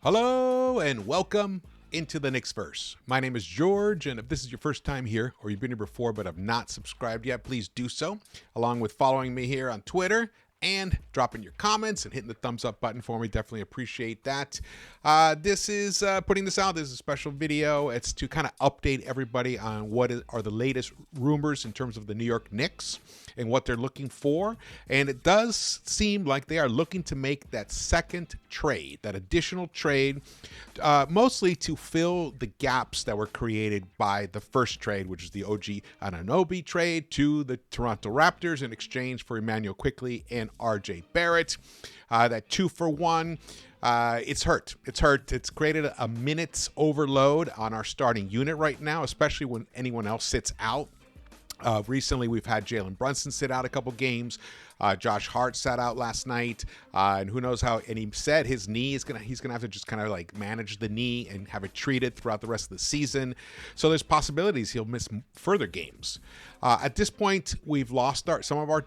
Hello and welcome into the Knicks-Verse. My name is George, and if this is your first time here or you've been here before but have not subscribed yet, please do so, along with following me here on Twitter and dropping your comments and hitting the thumbs up button for me. Definitely appreciate that. This is putting this out. This is a special video. It's to kind of update everybody on what are the latest rumors in terms of the New York Knicks and what they're looking for. And it does seem like they are looking to make that second trade, that additional trade, mostly to fill the gaps that were created by the first trade, which is the OG Anunoby trade to the Toronto Raptors in exchange for Emmanuel Quickley and RJ Barrett. That 2-for-1. It's hurt. It's created a minutes overload on our starting unit right now, especially when anyone else sits out. Recently, we've had Jalen Brunson sit out a couple games. Josh Hart sat out last night, and who knows how. And he said his knee is he's gonna have to just kind of like manage the knee and have it treated throughout the rest of the season. So there's possibilities he'll miss further games. At this point, we've lost a lot of our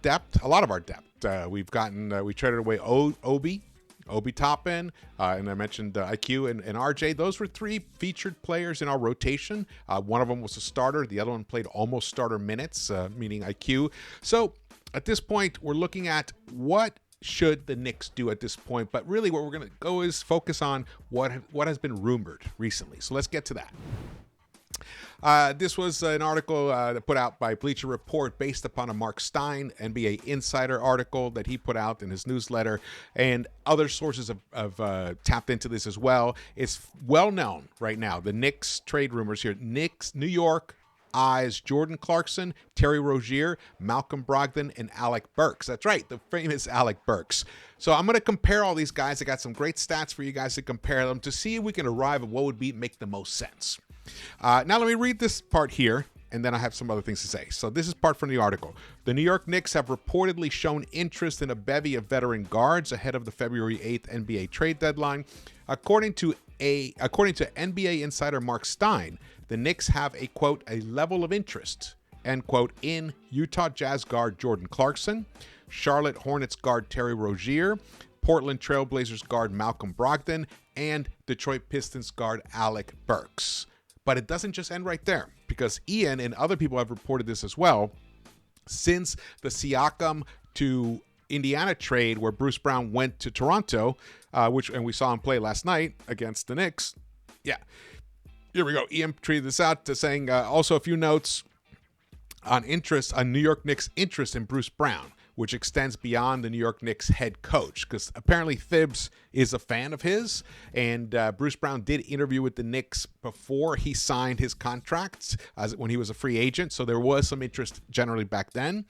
depth. We traded away Obi Toppin, and I mentioned IQ and RJ. Those were three featured players in our rotation. One of them was a starter. The other one played almost starter minutes, meaning IQ. So at this point, we're looking at what should the Knicks do at this point. But really what we're going to go is focus on what has been rumored recently. So let's get to that. This was an article put out by Bleacher Report based upon a Mark Stein NBA Insider article that he put out in his newsletter, and other sources have tapped into this as well. It's well known right now, the Knicks trade rumors here. Knicks, New York eyes Jordan Clarkson, Terry Rozier, Malcolm Brogdon, and Alec Burks. That's right, the famous Alec Burks. So I'm going to compare all these guys. I got some great stats for you guys to compare them to see if we can arrive at what would make the most sense. Now let me read this part here, and then I have some other things to say. So this is part from the article. The New York Knicks have reportedly shown interest in a bevy of veteran guards ahead of the February 8th NBA trade deadline. According to NBA insider Mark Stein, the Knicks have a, quote, a level of interest, end quote, in Utah Jazz guard Jordan Clarkson, Charlotte Hornets guard Terry Rozier, Portland Trailblazers guard Malcolm Brogdon, and Detroit Pistons guard Alec Burks. But it doesn't just end right there, because Ian and other people have reported this as well. Since the Siakam to Indiana trade where Bruce Brown went to Toronto, and we saw him play last night against the Knicks. Yeah, here we go. Ian tweeted this out to saying also a few notes on New York Knicks interest in Bruce Brown, which extends beyond the New York Knicks head coach, because apparently Thibs is a fan of his, and Bruce Brown did interview with the Knicks before he signed his contract when he was a free agent, so there was some interest generally back then.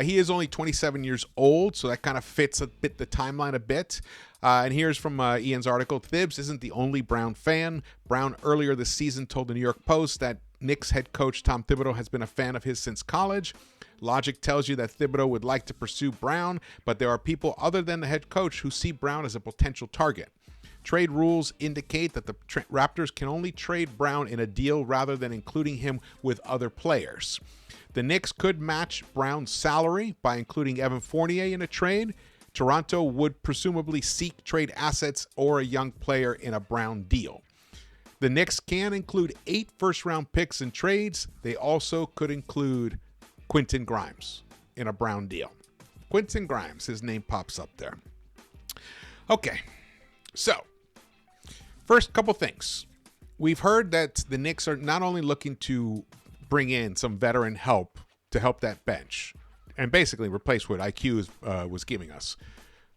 He is only 27 years old, so that kind of fits the timeline a bit. And here's from Ian's article. Thibs isn't the only Brown fan. Brown earlier this season told the New York Post that Knicks head coach Tom Thibodeau has been a fan of his since college. Logic tells you that Thibodeau would like to pursue Brown, but there are people other than the head coach who see Brown as a potential target. Trade rules indicate that the Raptors can only trade Brown in a deal rather than including him with other players. The Knicks could match Brown's salary by including Evan Fournier in a trade. Toronto would presumably seek trade assets or a young player in a Brown deal. The Knicks can include 8 first-round picks in trades. They also could include Quentin Grimes in a Brown deal. Quentin Grimes, his name pops up there. Okay, so first couple things. We've heard that the Knicks are not only looking to bring in some veteran help to help that bench and basically replace what IQ was giving us,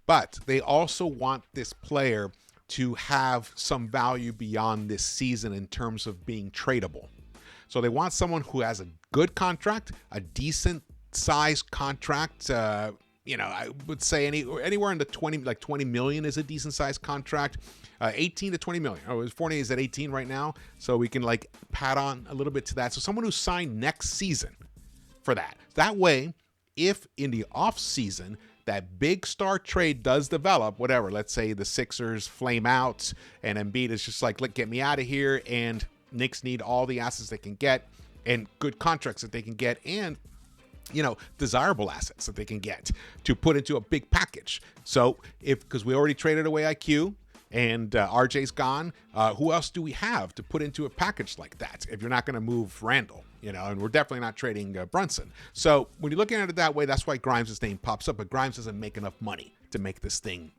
but they also want this player to have some value beyond this season in terms of being tradable. So they want someone who has a good contract, a decent size contract. I would say anywhere in the 20 million is a decent size contract. 18 to 20 million. Oh, Fournier is at 18 right now, so we can like pat on a little bit to that. So someone who's signed next season for that. That way, if in the off season that big star trade does develop, whatever, let's say the Sixers flame out and Embiid is just like, get me out of here, and Knicks need all the assets they can get and good contracts that they can get and, desirable assets that they can get to put into a big package. So because we already traded away IQ, and RJ's gone. Who else do we have to put into a package like that if you're not going to move Randall? And we're definitely not trading Brunson. So when you're looking at it that way, that's why Grimes' name pops up. But Grimes doesn't make enough money to make this thing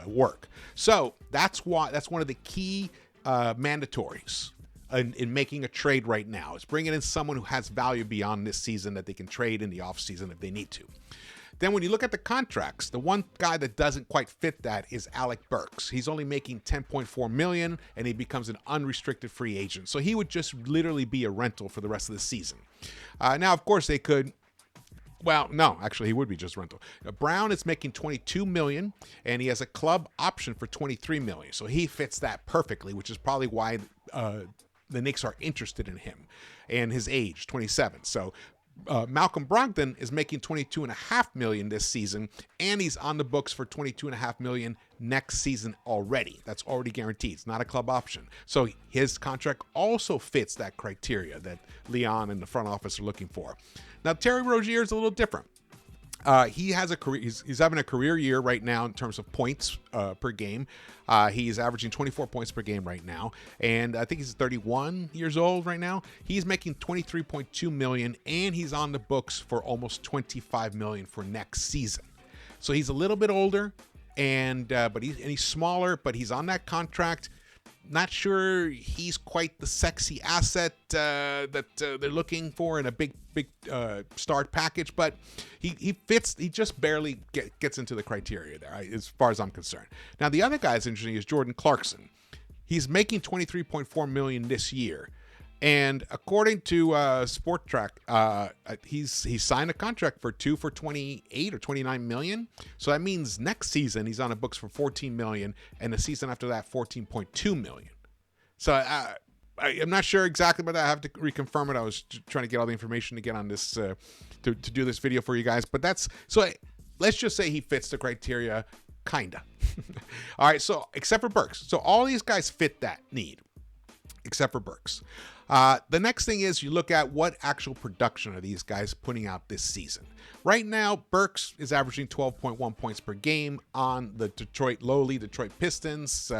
work. So that's one of the key mandatories in making a trade right now, is bringing in someone who has value beyond this season that they can trade in the offseason if they need to. Then when you look at the contracts, the one guy that doesn't quite fit that is Alec Burks. He's only making $10.4 million, and he becomes an unrestricted free agent. So he would just literally be a rental for the rest of the season. Now, of course, they could. Well, no, actually, he would be just rental. Brown is making $22 million, and he has a club option for $23 million. So he fits that perfectly, which is probably why the Knicks are interested in him. And his age, 27. So Malcolm Brogdon is making $22.5 million this season, and he's on the books for $22.5 million next season already. That's already guaranteed. It's not a club option. So his contract also fits that criteria that Leon and the front office are looking for. Now, Terry Rozier is a little different. He has a career. He's having a career year right now in terms of points per game. He's averaging 24 points per game right now, and I think he's 31 years old right now. He's making $23.2 million, and he's on the books for almost $25 million for next season. So he's a little bit older, and he's smaller, but he's on that contract. Not sure he's quite the sexy asset that they're looking for in a big start package, but he fits. He just barely gets into the criteria there, as far as I'm concerned. Now, the other guy that's interesting is Jordan Clarkson. He's making $23.4 million this year, and according to Sport Track, he's signed a contract for 28 or 29 million. So that means next season he's on the books for 14 million, and the season after that 14.2 million. So I'm not sure exactly about that. I have to reconfirm it. I was trying to get all the information to get on this to do this video for you guys. But let's just say he fits the criteria, kinda. All right. So except for Burks, so all these guys fit that need, except for Burks. The next thing is you look at what actual production are these guys putting out this season. Right now, Burks is averaging 12.1 points per game on the lowly Detroit Pistons,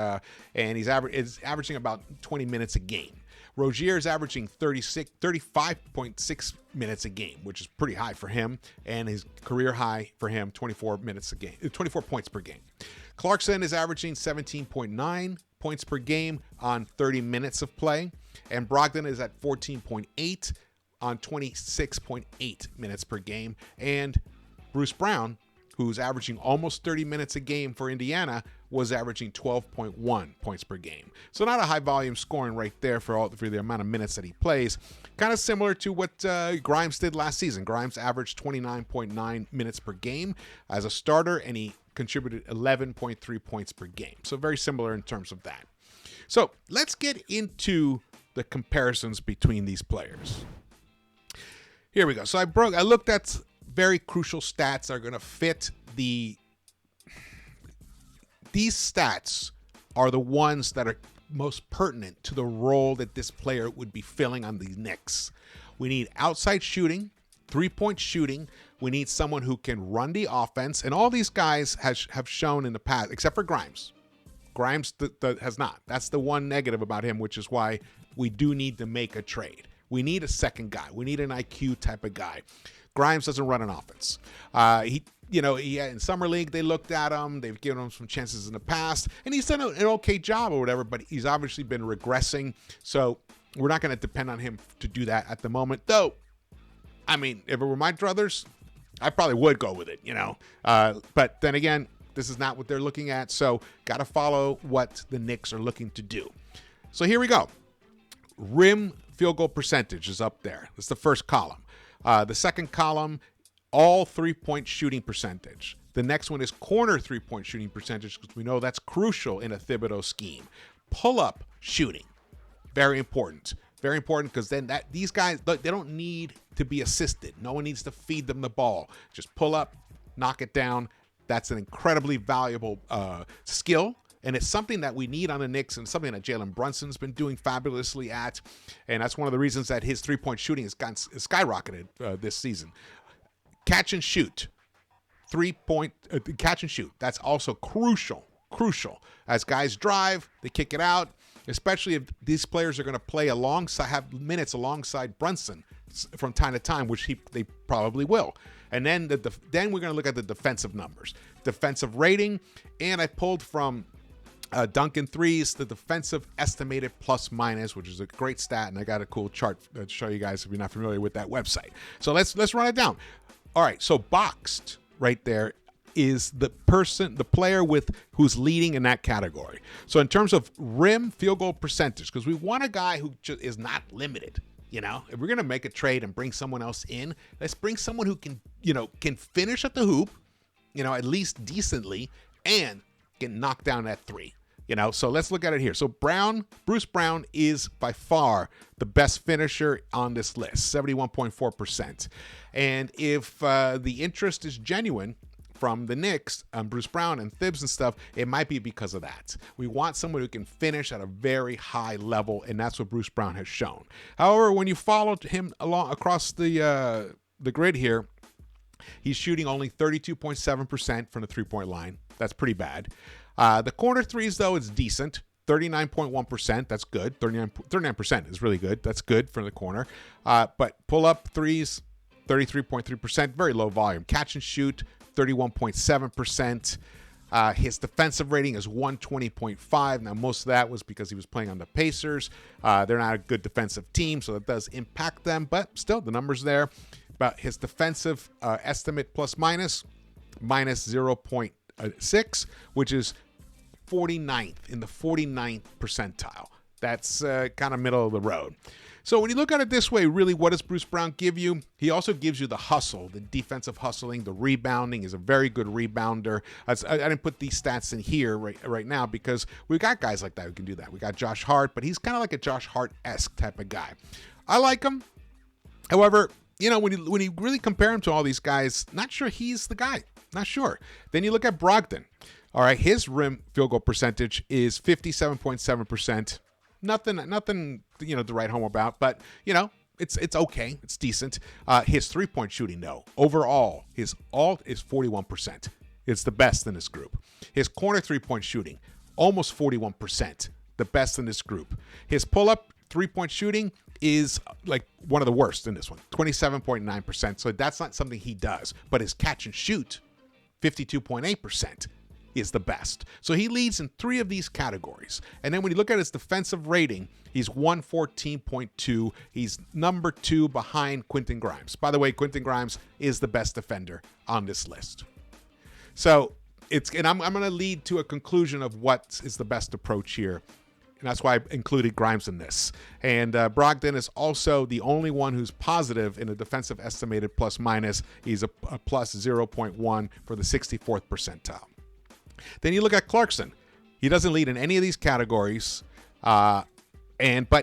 and he's averaging about 20 minutes a game. Rozier is averaging 35.6 minutes a game, which is pretty high for him, and his career high for him, 24 points per game. Clarkson is averaging 17.9 points per game on 30 minutes of play, and Brogdon is at 14.8 on 26.8 minutes per game, and Bruce Brown, who's averaging almost 30 minutes a game for Indiana, was averaging 12.1 points per game. So not a high volume scoring right there for the amount of minutes that he plays. Kind of similar to what Grimes did last season. Grimes averaged 29.9 minutes per game as a starter, and he contributed 11.3 points per game. So very similar in terms of that. So let's get into the comparisons between these players. Here we go. So I looked at very crucial stats that are going to fit these stats are the ones that are most pertinent to the role that this player would be filling on the Knicks. We need outside shooting, three-point shooting. We need someone who can run the offense. And all these guys have shown in the past, except for Grimes. Grimes has not. That's the one negative about him, which is why we do need to make a trade. We need a second guy. We need an IQ type of guy. Grimes doesn't run an offense. In Summer League, they looked at him. They've given him some chances in the past, and he's done an okay job or whatever, but he's obviously been regressing. So we're not going to depend on him to do that at the moment. Though, I mean, if it were my druthers, I probably would go with it, But then again, this is not what they're looking at. So got to follow what the Knicks are looking to do. So here we go. Rim field goal percentage is up there. That's the first column. The second column, all three-point shooting percentage. The next one is corner three-point shooting percentage, because we know that's crucial in a Thibodeau scheme. Pull-up shooting, very important. Very important, because then these guys, they don't need to be assisted. No one needs to feed them the ball. Just pull up, knock it down. That's an incredibly valuable skill. And it's something that we need on the Knicks, and something that Jalen Brunson's been doing fabulously at. And that's one of the reasons that his three-point shooting has skyrocketed this season. Catch and shoot. Catch and shoot. That's also crucial crucial. As guys drive, they kick it out, especially if these players are going to play alongside, have minutes alongside Brunson from time to time, which they probably will. And then then we're going to look at the defensive numbers, defensive rating, and I pulled from Duncan Threes, the defensive estimated plus minus, which is a great stat, and I got a cool chart to show you guys if you're not familiar with that website. So let's run it down. All right, so boxed right there is the player who's leading in that category. So in terms of rim field goal percentage, because we want a guy who just is not limited. If we're going to make a trade and bring someone else in, let's bring someone who can finish at the hoop, at least decently, and can knock down that three. So let's look at it here. So Bruce Brown is by far the best finisher on this list, 71.4%. And if the interest is genuine from the Knicks, Bruce Brown and Thibs and stuff, it might be because of that. We want someone who can finish at a very high level, and that's what Bruce Brown has shown. However, when you followed him along across the grid here, he's shooting only 32.7% from the three-point line. That's pretty bad. The corner threes, though, is decent. 39.1%. That's good. 39% is really good. That's good for the corner. But pull-up threes, 33.3%. Very low volume. Catch and shoot, 31.7%. His defensive rating is 120.5. Now, most of that was because he was playing on the Pacers. They're not a good defensive team, so that does impact them. But still, the number's there. But his defensive estimate plus minus 0.6, which is 49th, in the 49th percentile. That's kind of middle of the road. So when you look at it this way, really, what does Bruce Brown give you? He also gives you the hustle, the defensive hustling, the rebounding. Is a very good rebounder. I didn't put these stats in here right now because we've got guys like that who can do that. We got Josh Hart, but he's kind of like a Josh Hart-esque type of guy. I like him. However, when you really compare him to all these guys, not sure he's the guy. Not sure. Then you look at Brogdon. All right, his rim field goal percentage is 57.7%. Nothing, to write home about, but it's okay. It's decent. His three-point shooting, though, overall, his alt is 41%. It's the best in this group. His corner three-point shooting, almost 41%. The best in this group. His pull-up three-point shooting is like one of the worst in this one, 27.9%. So that's not something he does. But his catch and shoot, 52.8%. is the best. So he leads in 3 of these categories. And then when you look at his defensive rating, he's 114.2. He's number 2 behind Quentin Grimes. By the way, Quentin Grimes is the best defender on this list. So I'm going to lead to a conclusion of what is the best approach here. And that's why I included Grimes in this. And Brogdon is also the only one who's positive in a defensive estimated plus minus. He's a plus 0.1 for the 64th percentile. Then you look at Clarkson. He doesn't lead in any of these categories, but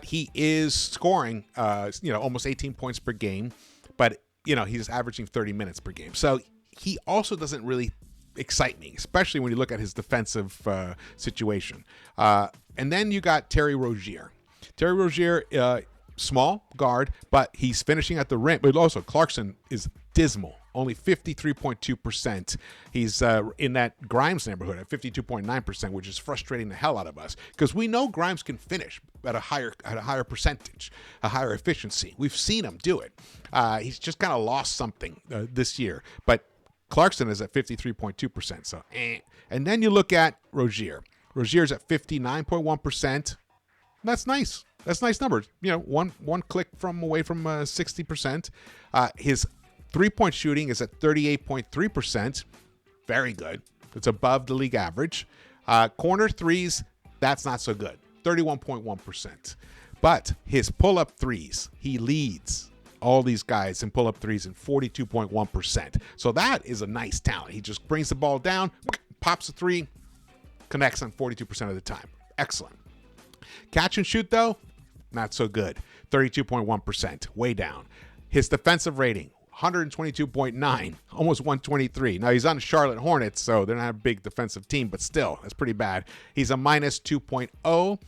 he is scoring, almost 18 points per game. But he's averaging 30 minutes per game. So he also doesn't really excite me, especially when you look at his defensive situation. And then you got Terry Rozier. Terry Rozier, small guard, but he's finishing at the rim. But also Clarkson is dismal. Only 53.2%. He's in that Grimes neighborhood at 52.9%, which is frustrating the hell out of us because we know Grimes can finish at a higher percentage, a higher efficiency. We've seen him do it. He's just kind of lost something this year. But Clarkson is at 53.2%. So, and then you look at Rozier. Rozier's at 59.1%. That's nice. That's a nice number. One click away from 60%. His three-point shooting is at 38.3%. Very good. It's above the league average. Corner threes, that's not so good. 31.1%. But his pull-up threes, he leads all these guys in pull-up threes in 42.1%. So that is a nice talent. He just brings the ball down, pops a three, connects on 42% of the time. Excellent. Catch and shoot, though, not so good. 32.1%, way down. His defensive rating, 122.9, almost 123. Now, he's on the Charlotte Hornets, so they're not a big defensive team, but still, that's pretty bad. He's a minus 2.0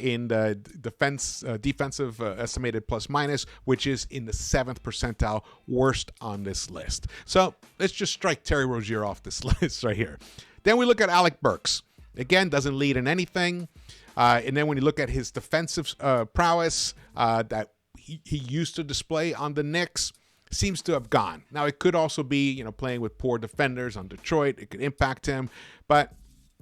in the defensive estimated plus minus, which is in the 7th percentile, worst on this list. So let's just strike Terry Rozier off this list right here. Then we look at Alec Burks. Again, doesn't lead in anything. And then when you look at his defensive prowess that he used to display on the Knicks, seems to have gone. Now, it could also be, playing with poor defenders on Detroit. It could impact him. But,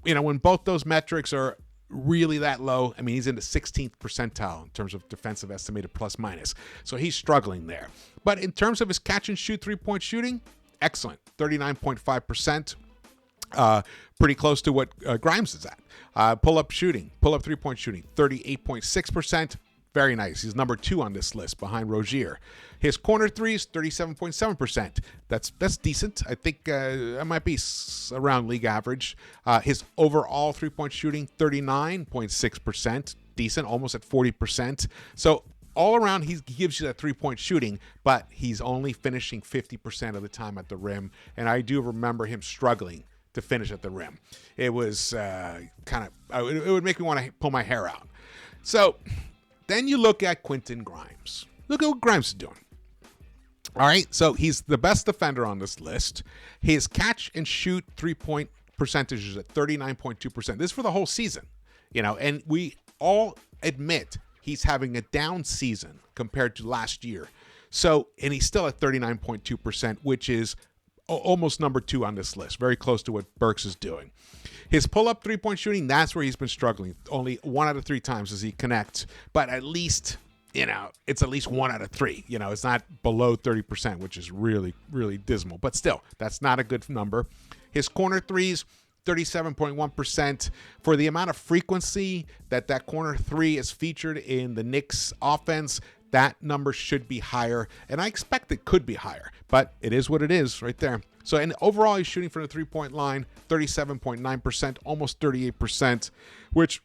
when both those metrics are really that low, I mean, he's in the 16th percentile in terms of defensive estimated plus minus. So he's struggling there. But in terms of his catch and shoot three-point shooting, excellent, 39.5%. Pretty close to what Grimes is at. Pull-up three-point shooting, 38.6%. Very nice. He's number 2 on this list behind Rozier. His corner threes, 37.7%. That's decent. I think that might be around league average. His overall three-point shooting, 39.6%. Decent, almost at 40%. So all around, he gives you that three-point shooting, but he's only finishing 50% of the time at the rim. And I do remember him struggling to finish at the rim. It was it would make me want to pull my hair out. So then you look at Quentin Grimes. Look at what Grimes is doing. All right, so he's the best defender on this list. His catch and shoot three-point percentage is at 39.2%. This is for the whole season, and we all admit he's having a down season compared to last year. So, and he's still at 39.2%, which is almost number 2 on this list, very close to what Burks is doing. His pull-up three-point shooting, that's where he's been struggling. Only 1 out of 3 times does he connect, but at least, it's at least 1 out of 3. It's not below 30%, which is really, really dismal. But still, that's not a good number. His corner threes, 37.1%. For the amount of frequency that corner three is featured in the Knicks offense, that number should be higher, and I expect it could be higher, but it is what it is right there. So, and overall, he's shooting from the three-point line, 37.9%, almost 38%, which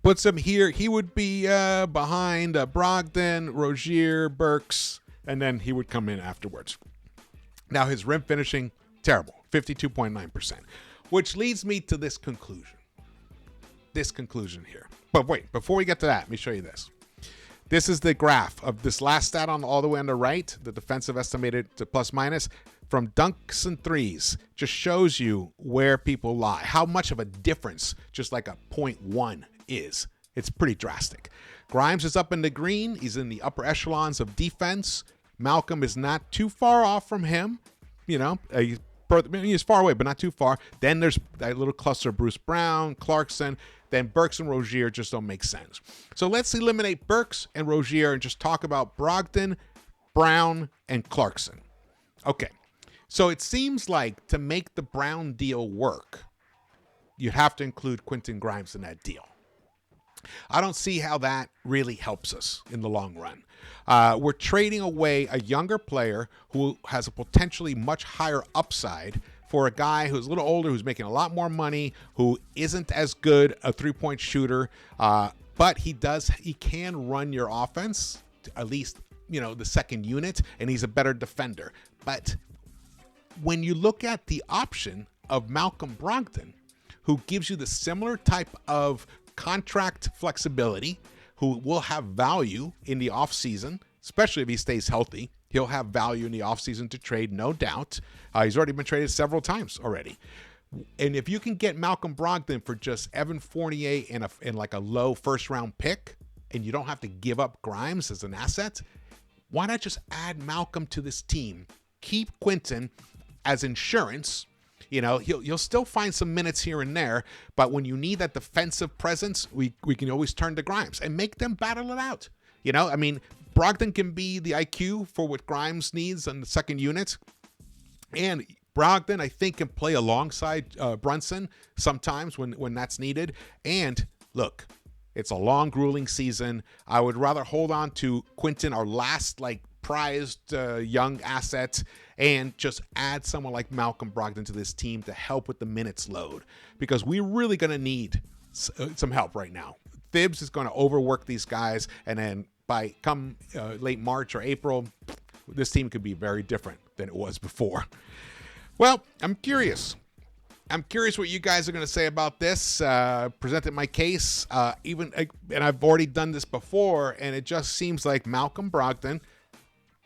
puts him here. He would be behind Brogdon, Rozier, Burks, and then he would come in afterwards. Now, his rim finishing, terrible, 52.9%, which leads me to this conclusion. This conclusion here. But wait, before we get to that, let me show you this. This is the graph of this last stat on all the way on the right, the defensive estimated to plus minus from dunks and threes. Just shows you where people lie, how much of a difference just like a 0.1 is. It's pretty drastic. Grimes is up in the green. He's in the upper echelons of defense. Malcolm is not too far off from him. He's far away, but not too far. Then there's that little cluster of Bruce Brown, Clarkson. Then Burks and Rozier just don't make sense. So let's eliminate Burks and Rozier and just talk about Brogdon, Brown, and Clarkson. Okay, so it seems like to make the Brown deal work, you have to include Quentin Grimes in that deal. I don't see how that really helps us in the long run. We're trading away a younger player who has a potentially much higher upside for a guy who's a little older, who's making a lot more money, who isn't as good a three-point shooter, but he can run your offense, at least, the second unit, and he's a better defender. But when you look at the option of Malcolm Brogdon, who gives you the similar type of contract flexibility, who will have value in the offseason, especially if he stays healthy. He'll have value in the offseason to trade, no doubt. He's already been traded several times already. And if you can get Malcolm Brogdon for just Evan Fournier and like a low first-round pick, and you don't have to give up Grimes as an asset, why not just add Malcolm to this team? Keep Quentin as insurance. You'll still find some minutes here and there, but when you need that defensive presence, we can always turn to Grimes and make them battle it out. Brogdon can be the IQ for what Grimes needs on the second unit. And Brogdon, I think, can play alongside Brunson sometimes when that's needed. And look, it's a long, grueling season. I would rather hold on to Quentin, our last prized young asset, and just add someone like Malcolm Brogdon to this team to help with the minutes load, because we're really going to need some help right now. Thibs is going to overwork these guys, and then by come late March or April, this team could be very different than it was before. Well, I'm curious. I'm curious what you guys are going to say about this. Presented my case, and I've already done this before, and it just seems like Malcolm Brogdon,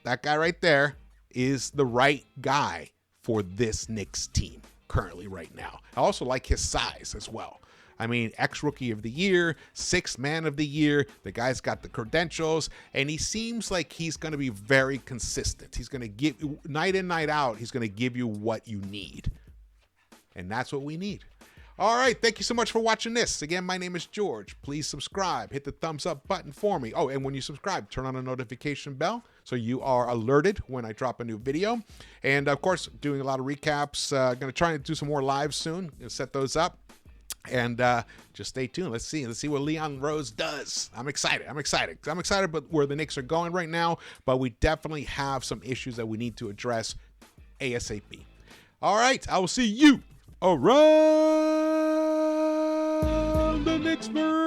that guy right there, is the right guy for this Knicks team. currently right now. I also like his size as well. I mean, ex-rookie of the year, sixth man of the year. The guy's got the credentials, and he seems like he's going to be very consistent. He's going to give, night in, night out, he's going to give you what you need. And that's what we need. All right, thank you so much for watching this. Again, my name is George. Please subscribe. Hit the thumbs up button for me. Oh, and when you subscribe, turn on the notification bell so you are alerted when I drop a new video. And, of course, doing a lot of recaps. Going to try and do some more lives soon. Gonna set those up. And just stay tuned. Let's see what Leon Rose does. I'm excited. I'm excited about where the Knicks are going right now, but we definitely have some issues that we need to address ASAP. All right, I will see you around the Knicks-Verse.